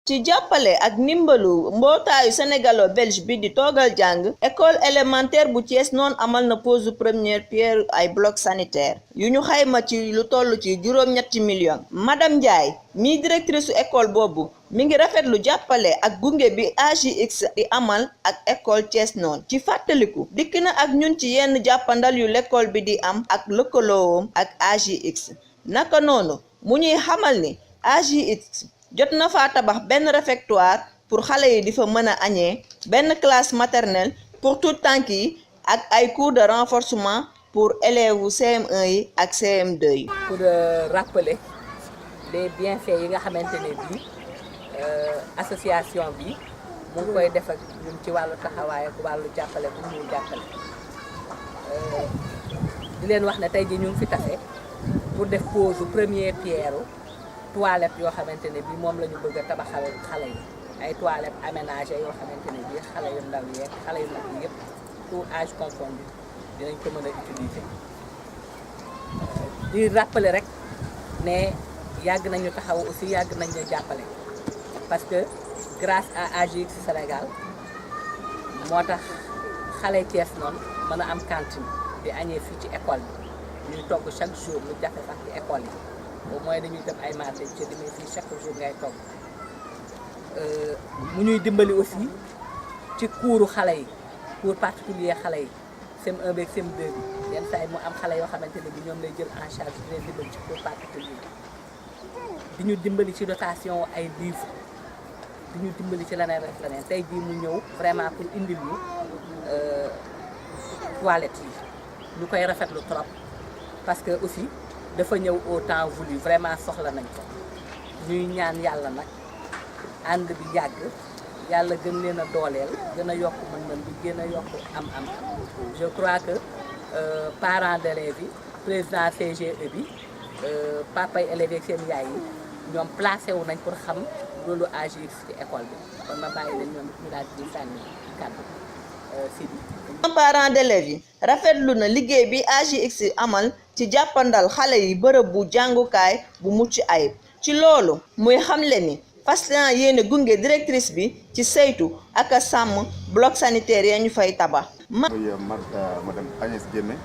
ci jàppale ak ndimbalu mbootaayu sénégalo-belge bi di toogal jàng école élémentaire bu Thiès noonu amal na pose première pierre ay bloc sanitaire yu ñu xayma ci lu toll ci juróom-ñetti millions. Madame Ndiaye mi directrice su école boobu mi ngi rafetlu jàppale ak gunge bi AJX di amal ak école Thiès noonu ci fàttaliku dikk na ak ñun ci yenn jàppandal yu l'école bi di am ak lëkkaloowam ak AJX naka noonu mu ñuy xamal ni AJX jot na fa tabax benn réfectoire pour xale yi di fa mën a añee benn classe maternelle pour tout tànk yi ak ay cours de renforcement pour élèves CM1 yi ak CM2 yi. pour rappeler les bienfaits yi nga xamante ne bii association bi mu ngi koy def ak ñun ci wàllu taxawaay ak wàllu jàppale bu ñuy jàppale di leen wax ne tey ji ñu ngi fi tase pour def pose première pierre toilette yoo xamante ne bii moom la ñu bëgg a tabaxal xale yi ay toilettes aménagées yoo xamante ne bii xale yu ndaw yeeg xale yu mag yi yëpp tout âge confondu dinañ ko mën a utiliser di rappeler rek ne yàgg nañu taxaw aussi yàgg nañ ñu jàppale parce que grâce à AJX Sénégal moo tax xale Thiès noonu mën a am cantine di añee fii ci école bi ñuy togg chaque jour lu jafe sax ci école yi au moins dañuy dem ay marché ci demee fii chaque jour ngay togg mu ñuy dimbali aussi ci cours xale yi cours particulier xale yi CM1 beeg CM2 bi yenn saa yi mu am xale yoo xamante ne bi ñoom lay jël en charge di leen dimbali ci cours particulier di ñu dimbali ci dotation ay livres di ñu dimbali ci leneen rek leneen tey jii mu ñëw vraiment pour indil ñu toilettes yi ñu koy rafetlu trop parce que aussi dafa ñëw au temps voulu vraiment soxla nañ ko ñuy ñaan yàlla nag ànd bi yàgg yàlla gën leen a dooleel gën a yokk mën-mën bi gën a yokk am-am je crois que parents d'élèves yi président CGE bi papa yi élèves ak seen yaay yi ñoom placé wu nañ pour xam loolu AJX ci école bi kon ma bàyyi leen ñoom ñu daal di sànni kàddu Sidi. parents d'élèves yi rafetlu na liggéey bi AJX amal ci jàppandal xale yi bërëb bu jàngukaay bu mucc ayib ci loolu muy xamle ni fas yéene gunge directrice bi ci saytu ak a sàmm bloc sanitaire ya ñu fay tabax. madame Agnès Diémé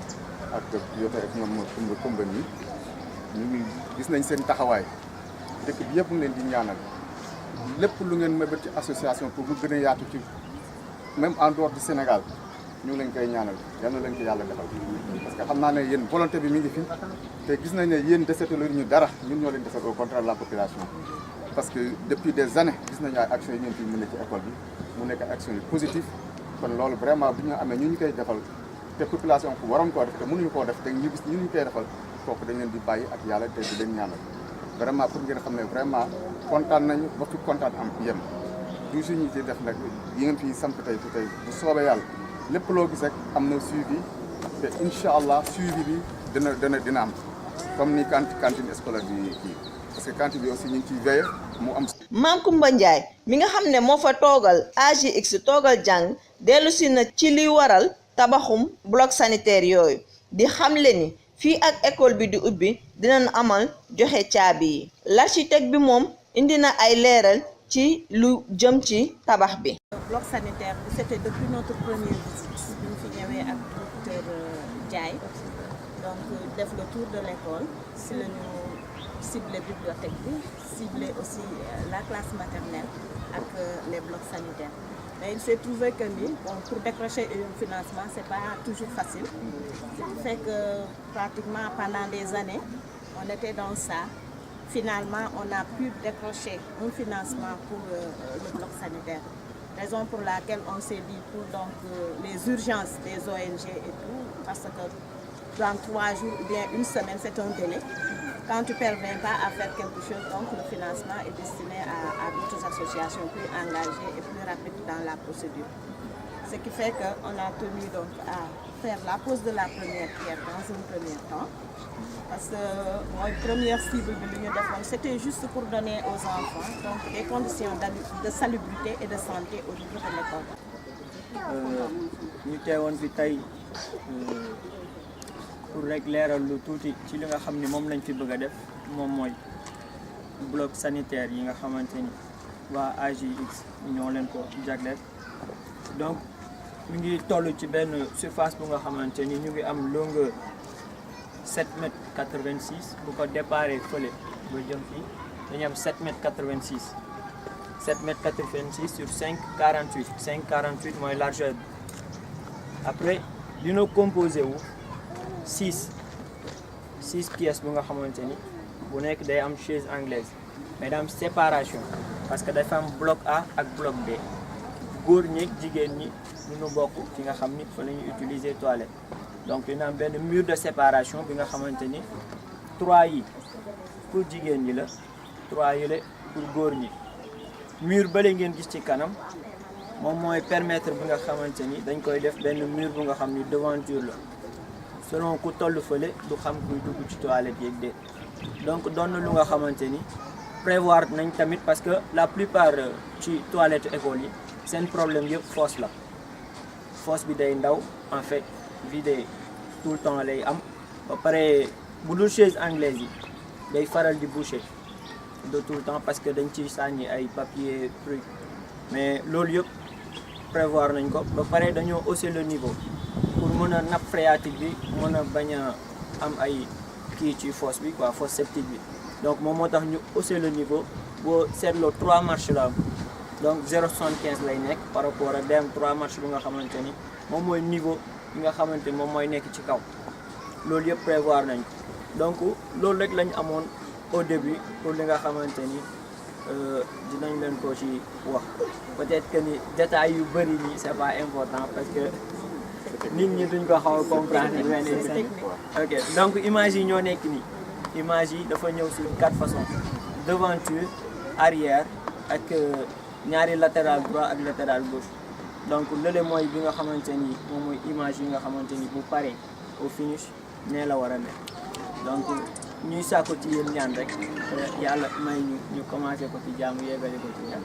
ak yote ak ñoom Koumba ñi ñu ngi gis nañ seen taxawaay dëkk bi yëpp ngi leen di ñaanal lépp lu ngeen mébét ci association pour mu gën a yaatu ci même en dehors du Sénégal ñu ngi leen koy ñaanal yal na leen ko yàlla defal parce que xam naa ne yéen volonté bi mi ngi fi te gis nañ ne yéen deseetalu ñu dara ñun ñoo leen desal au contraire de la population parce que depuis des années gis nañu ay actions yi ngeen fi mën ci école bi mu nekk action yu positif kon loolu vraiment bu ñu amee ñu koy defal te population ko waroon koo def te mënuñu koo def te ñu gis ñu koy defal kooku dañ leen di bàyyi ak yàlla te di leen ñaanal vraiment pour ngeen xam ne vraiment kontaan nañu ba fi kontaan am yem toujours ñu ci def nag yi ngeen fi samp tey bu soobee yàlla lépp loo gis rek am na suivi te incha allah suivi bi dina am comme ni cantine scolaire bi kii parce que cantine bi aussi ñu ngi ciy veillé mu am. Mame Koumba Ndiaye mi nga xam ne moo fa toogal AJX toogal jàng dellu si na ci li waral tabaxum bloc sanitaire yooyu di xamle ni fii ak école bi di ubbi dinañ amal joxe caabi yi l'architecte bi moom indi na ay leeral ci lu jëm ci tabax bi. bloc sanitaire bi c'était depuis notre première visite bi ñu fi ñëwee ak docteur Ndiaye donc def le tour de l'école si la ñu ciblé bibliothèque bi ciblé aussi la classe maternelle ak les blocs sanitaires mais il s'est trouvé que ni bon pour décrocher un financement c'est pas toujours facile ce qui fait que pratiquement pendant des années on était dans ça. Finalement, on a pu décrocher un financement pour le bloc sanitaire. Raison pour laquelle on s'est dit pour donc les urgences des ONG et tout, parce que dans 3 jours ou bien une semaine, c'est un délai. Quand tu ne parviens pas à faire quelque chose, donc le financement est destiné à d'autres associations plus engagées et plus rapides dans la procédure. Ce qui fait qu'on a tenu donc à faire la pose de la première pierre dans un premier temps. Parce que notre première cible de l'Union de France, c'était juste pour donner aux enfants donc, des conditions de salubrité et de santé au niveau de l'école. Nous avons vu pour pour rek leeral lu tuuti ci li nga xam ni moom lañ fi bëgg a def moom mooy bloc sanitaire yi nga xamante ni waa AGX ñoo leen ko jagleel. donc ñu ngi toll ci benn surface bu nga xamante ni ñu ngi am longueur 7 mètres 86 bu ko déparé fële ba jëm fii dañu am 7 mètres 86 7 mètres 86 sur 5 48 5 48 mooy largeur bi. après dina composé wu 6 pièces bu nga xamante ni bu nekk day am chaise anglaise mais day am séparation parce que dafa am bloc A ak bloc B. góor ñi jigéen ñi ñu bokk fi nga xam ni fa la ñuy utiliser toilette donc dina am benn mur de séparation bi nga xamante ni 3 yi pour jigéen ñi la 3 yi la pour góor ñi. mur bële ngeen gis ci kanam moom mooy permettre bi nga xamante ni dañ koy def benn mur bu nga xam ni devanture la selon ku toll fële du xam kuy dugg ci toilette yeeg de donc doon na lu nga xamante ni prévoir nañ tamit parce que la plupart ci toilette école yi seen problème yëpp fosse la fosse bi day ndaw en fait vide tout le temps lay am ba pare bu dul chaise anglaise yi day faral di boucher de tout le temps parce que dañ ciy sànni ay papier truc mais loolu yëpp prévoir nañ ko ba pare dañoo hausser le niveau pour mën a nappe phréatique bi mën a bañ a am ay kii ci fosse bi quoi fosse septique bi donc moom moo tax ñu hausser le niveau boo seetloo 3 marches la am donc 0,75 lay nekk par rapport ak day am 3 marches bu nga xamante ni moom mooy niveau bi nga xamante ni moom mooy nekk ci kaw loolu yëpp prévoir nañ ko donc loolu rek lañ amoon au début pour li nga xamante ni dinañ leen ko ci wax peut-être que ni détails yu bëri nii c'est pas important parce que nit ñi duñ ko xaw a comprendre ok donc image yi ñoo nekk nii image yi dafa ñëw sur 4 façons devanture arrière ak ñaari latéral droit ak latéral gauche donc lële mooy bi nga xamante ni moom mooy image yi nga xamante ni bu paree au finish nee la war a nekk donc ñuy sàkku ci yéen ñaan rek yàlla may ñu commencé ko ci jàmm yeggale ko ci jàmm